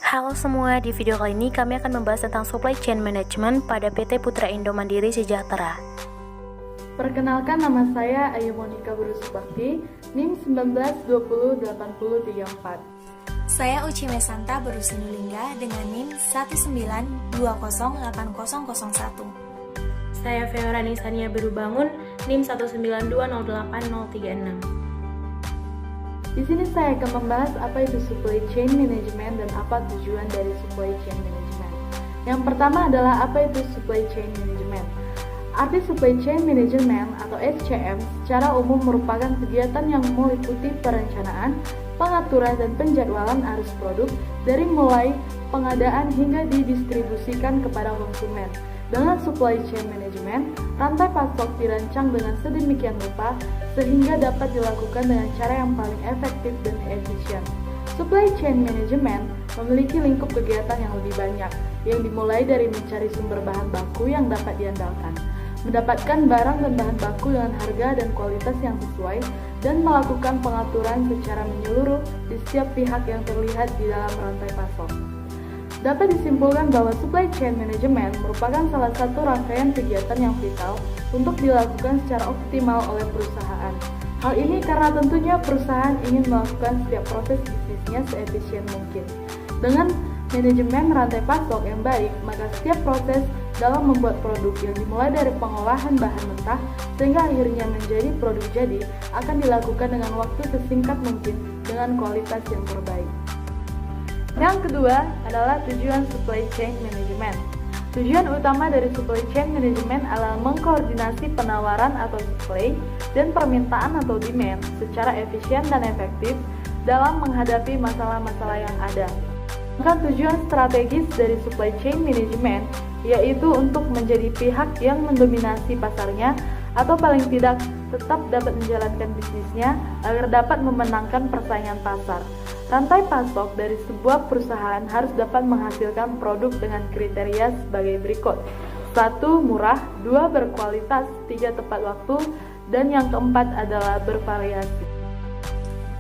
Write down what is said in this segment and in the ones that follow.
Halo semua, di video kali ini kami akan membahas tentang supply chain management pada PT Putra Indo Mandiri Sejahtera. Perkenalkan, nama saya Ayu Monika Burusubakti, NIM 19208034. Saya Uci Mesanta Berusinulingga dengan NIM 192080001. Saya Feorani Sania Berubangun, NIM 192080036. Di sini saya akan membahas apa itu supply chain management dan apa tujuan dari supply chain management. Yang pertama adalah apa itu supply chain management. Arti supply chain management atau SCM secara umum merupakan kegiatan yang meliputi perencanaan, pengaturan dan penjadwalan arus produk dari mulai pengadaan hingga didistribusikan kepada konsumen. Dengan supply chain management, rantai pasok dirancang dengan sedemikian rupa sehingga dapat dilakukan dengan cara yang paling efektif dan efisien. Supply chain management memiliki lingkup kegiatan yang lebih banyak, yang dimulai dari mencari sumber bahan baku yang dapat diandalkan, mendapatkan barang dan bahan baku dengan harga dan kualitas yang sesuai, dan melakukan pengaturan secara menyeluruh di setiap pihak yang terlihat di dalam rantai pasok. Dapat disimpulkan bahwa supply chain management merupakan salah satu rangkaian kegiatan yang vital untuk dilakukan secara optimal oleh perusahaan. Hal ini karena tentunya perusahaan ingin melakukan setiap proses bisnisnya seefisien mungkin. Dengan manajemen rantai pasok yang baik, maka setiap proses dalam membuat produk yang dimulai dari pengolahan bahan mentah sehingga akhirnya menjadi produk jadi akan dilakukan dengan waktu sesingkat mungkin dengan kualitas yang terbaik. Yang kedua adalah tujuan supply chain management. Tujuan utama dari supply chain management adalah mengkoordinasi penawaran atau supply dan permintaan atau demand secara efisien dan efektif dalam menghadapi masalah-masalah yang ada. Maka tujuan strategis dari supply chain management yaitu untuk menjadi pihak yang mendominasi pasarnya atau paling tidak tetap dapat menjalankan bisnisnya agar dapat memenangkan persaingan pasar. Rantai pasok dari sebuah perusahaan harus dapat menghasilkan produk dengan kriteria sebagai berikut. 1. Murah, 2. Berkualitas, 3. Tepat waktu, dan yang keempat adalah bervariasi.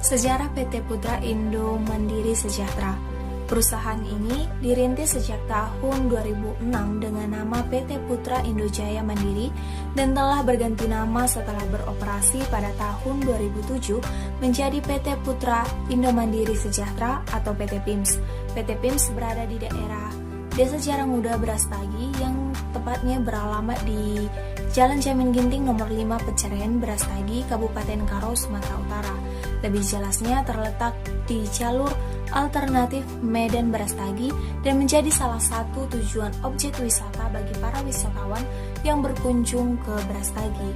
Sejarah PT Putra Indo Mandiri Sejahtera. Perusahaan ini dirintis sejak tahun 2006 dengan nama PT Putra Indojaya Mandiri dan telah berganti nama setelah beroperasi pada tahun 2007 menjadi PT Putra Indo Mandiri Sejahtera atau PT PIMS. PT PIMS berada di daerah Desa Jarangmuda Brastagi yang tepatnya beralamat di Jalan Jamin Ginting nomor 5 Peceren Brastagi, Kabupaten Karo, Sumatera Utara. Lebih jelasnya terletak di jalur alternatif Medan Brastagi dan menjadi salah satu tujuan objek wisata bagi para wisatawan yang berkunjung ke Brastagi.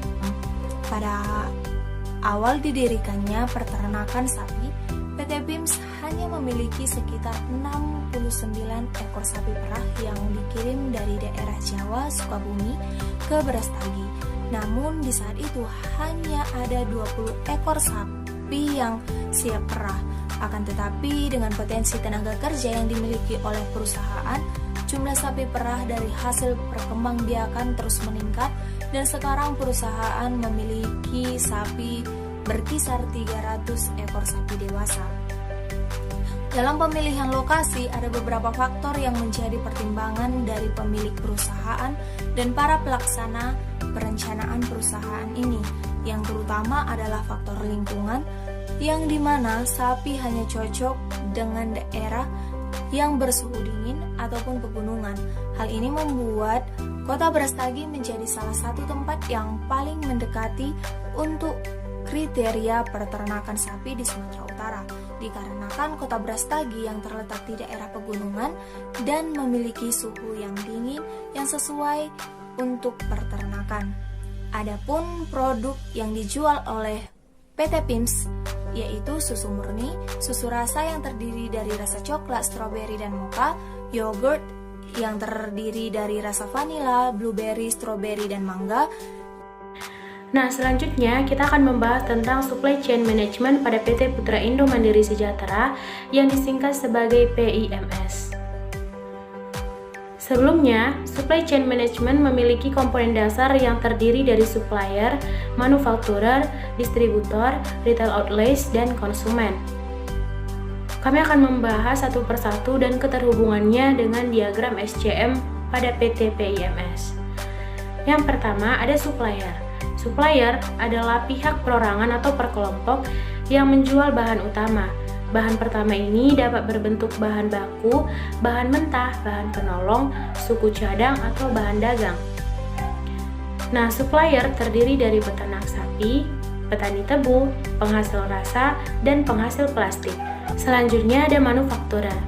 Pada awal didirikannya peternakan sapi, PT PIMS hanya memiliki sekitar 69 ekor sapi perah yang dikirim dari daerah Jawa, Sukabumi ke Brastagi. Namun di saat itu hanya ada 20 ekor sapi yang siap perah. Akan tetapi dengan potensi tenaga kerja yang dimiliki oleh perusahaan, jumlah sapi perah dari hasil perkembangbiakan terus meningkat dan sekarang perusahaan memiliki sapi berkisar 300 ekor sapi dewasa. Dalam pemilihan lokasi ada beberapa faktor yang menjadi pertimbangan dari pemilik perusahaan dan para pelaksana perencanaan perusahaan ini, yang terutama adalah faktor lingkungan, yang dimana sapi hanya cocok dengan daerah yang bersuhu dingin ataupun pegunungan. Hal ini membuat kota Brastagi menjadi salah satu tempat yang paling mendekati untuk kriteria peternakan sapi di Sumatera Utara, dikarenakan kota Brastagi yang terletak di daerah pegunungan dan memiliki suhu yang dingin yang sesuai untuk peternakan. Adapun produk yang dijual oleh PT PIMS yaitu susu murni, susu rasa yang terdiri dari rasa coklat, stroberi, dan mocha, yogurt yang terdiri dari rasa vanila, blueberry, stroberi, dan mangga. Nah, selanjutnya kita akan membahas tentang supply chain management pada PT Putra Indo Mandiri Sejahtera yang disingkat sebagai PIMS. Sebelumnya, supply chain management memiliki komponen dasar yang terdiri dari supplier, manufakturer, distributor, retail outlets, dan konsumen. Kami akan membahas satu persatu dan keterhubungannya dengan diagram SCM pada PT PIMS. Yang pertama ada supplier. Supplier adalah pihak perorangan atau perkelompok yang menjual bahan utama. Bahan pertama ini dapat berbentuk bahan baku, bahan mentah, bahan penolong, suku cadang, atau bahan dagang. Nah, supplier terdiri dari peternak sapi, petani tebu, penghasil rasa, dan penghasil plastik. Selanjutnya ada manufakturer.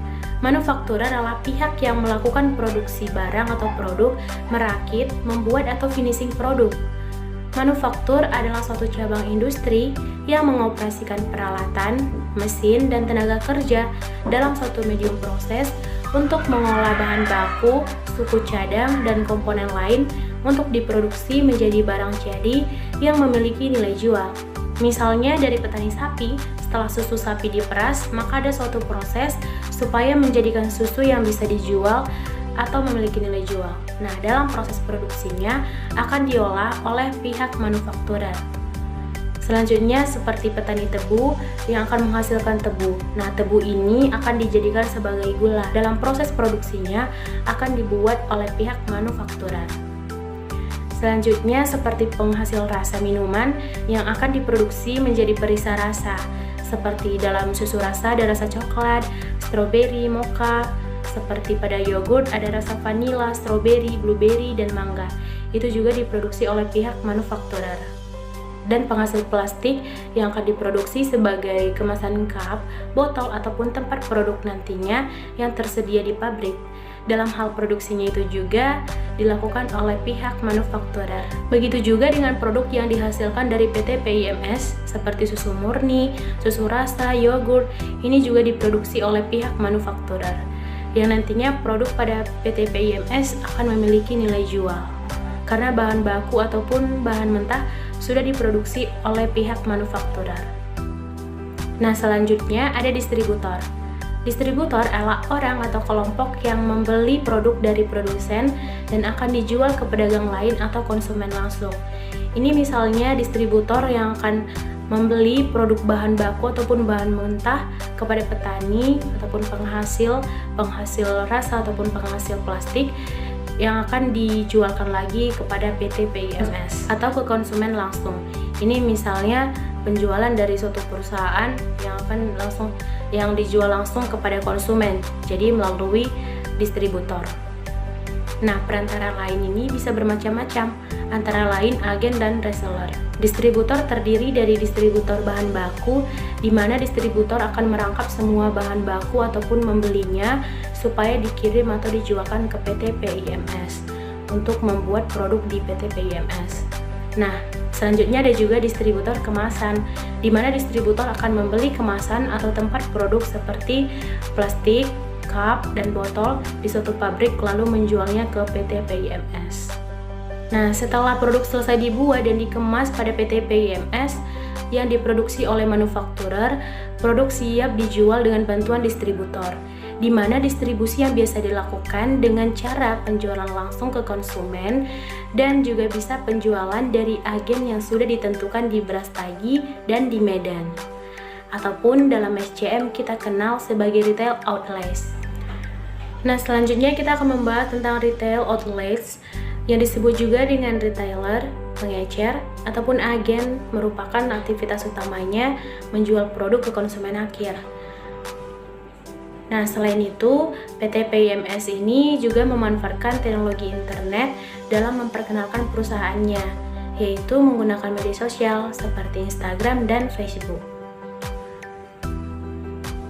Manufakturer adalah pihak yang melakukan produksi barang atau produk, merakit, membuat, atau finishing produk. Manufaktur adalah suatu cabang industri yang mengoperasikan peralatan, mesin, dan tenaga kerja dalam suatu medium proses untuk mengolah bahan baku, suku cadang, dan komponen lain untuk diproduksi menjadi barang jadi yang memiliki nilai jual. Misalnya dari petani sapi, setelah susu sapi diperas, maka ada suatu proses supaya menjadikan susu yang bisa dijual atau memiliki nilai jual. Nah, dalam proses produksinya akan diolah oleh pihak manufakturer. Selanjutnya seperti petani tebu yang akan menghasilkan tebu. Nah, tebu ini akan dijadikan sebagai gula. Dalam proses produksinya akan dibuat oleh pihak manufakturer. Selanjutnya seperti penghasil rasa minuman yang akan diproduksi menjadi perisa rasa. Seperti dalam susu rasa ada rasa coklat, stroberi, mocha. Seperti pada yogurt ada rasa vanila, stroberi, blueberry, dan mangga. Itu juga diproduksi oleh pihak manufakturer. Dan penghasil plastik yang akan diproduksi sebagai kemasan cup, botol, ataupun tempat produk nantinya yang tersedia di pabrik. Dalam hal produksinya itu juga dilakukan oleh pihak manufakturer. Begitu juga dengan produk yang dihasilkan dari PT PIMS seperti susu murni, susu rasa, yogurt, ini juga diproduksi oleh pihak manufakturer. Yang nantinya produk pada PT PIMS akan memiliki nilai jual karena bahan baku ataupun bahan mentah sudah diproduksi oleh pihak manufakturer. Nah, selanjutnya ada distributor. Distributor adalah orang atau kelompok yang membeli produk dari produsen dan akan dijual ke pedagang lain atau konsumen langsung. Ini misalnya distributor yang akan membeli produk bahan baku ataupun bahan mentah kepada petani ataupun penghasil rasa ataupun penghasil plastik yang akan dijualkan lagi kepada PT PIMS atau ke konsumen langsung. Ini misalnya penjualan dari suatu perusahaan yang dijual langsung kepada konsumen, jadi melalui distributor. Nah, perantara lain ini bisa bermacam-macam, antara lain agen dan reseller. Distributor terdiri dari distributor bahan baku, di mana distributor akan merangkap semua bahan baku ataupun membelinya supaya dikirim atau dijualkan ke PT PIMS untuk membuat produk di PT PIMS. Nah, selanjutnya ada juga distributor kemasan, di mana distributor akan membeli kemasan atau tempat produk seperti plastik, cup, dan botol di suatu pabrik lalu menjualnya ke PT PIMS. Nah, setelah produk selesai dibuat dan dikemas pada PT PIMS yang diproduksi oleh manufakturer, produk siap dijual dengan bantuan distributor, di mana distribusi yang biasa dilakukan dengan cara penjualan langsung ke konsumen dan juga bisa penjualan dari agen yang sudah ditentukan di Brastagi dan di Medan, ataupun dalam SCM kita kenal sebagai retail outlets. Nah, selanjutnya kita akan membahas tentang retail outlets yang disebut juga dengan retailer, pengecer, ataupun agen, merupakan aktivitas utamanya menjual produk ke konsumen akhir. Nah, selain itu, PT PIMS ini juga memanfaatkan teknologi internet dalam memperkenalkan perusahaannya, yaitu menggunakan media sosial seperti Instagram dan Facebook.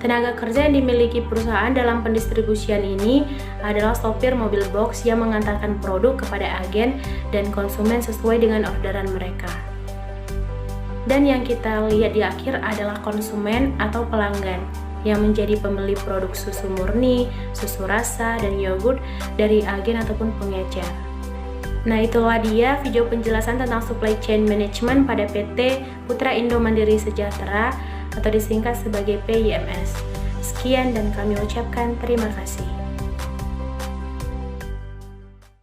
Tenaga kerja yang dimiliki perusahaan dalam pendistribusian ini adalah sopir mobil box yang mengantarkan produk kepada agen dan konsumen sesuai dengan orderan mereka. Dan yang kita lihat di akhir adalah konsumen atau pelanggan yang menjadi pembeli produk susu murni, susu rasa, dan yogurt dari agen ataupun pengecer. Nah, itulah dia video penjelasan tentang supply chain management pada PT Putra Indo Mandiri Sejahtera atau disingkat sebagai PIMS. Sekian dan kami ucapkan terima kasih.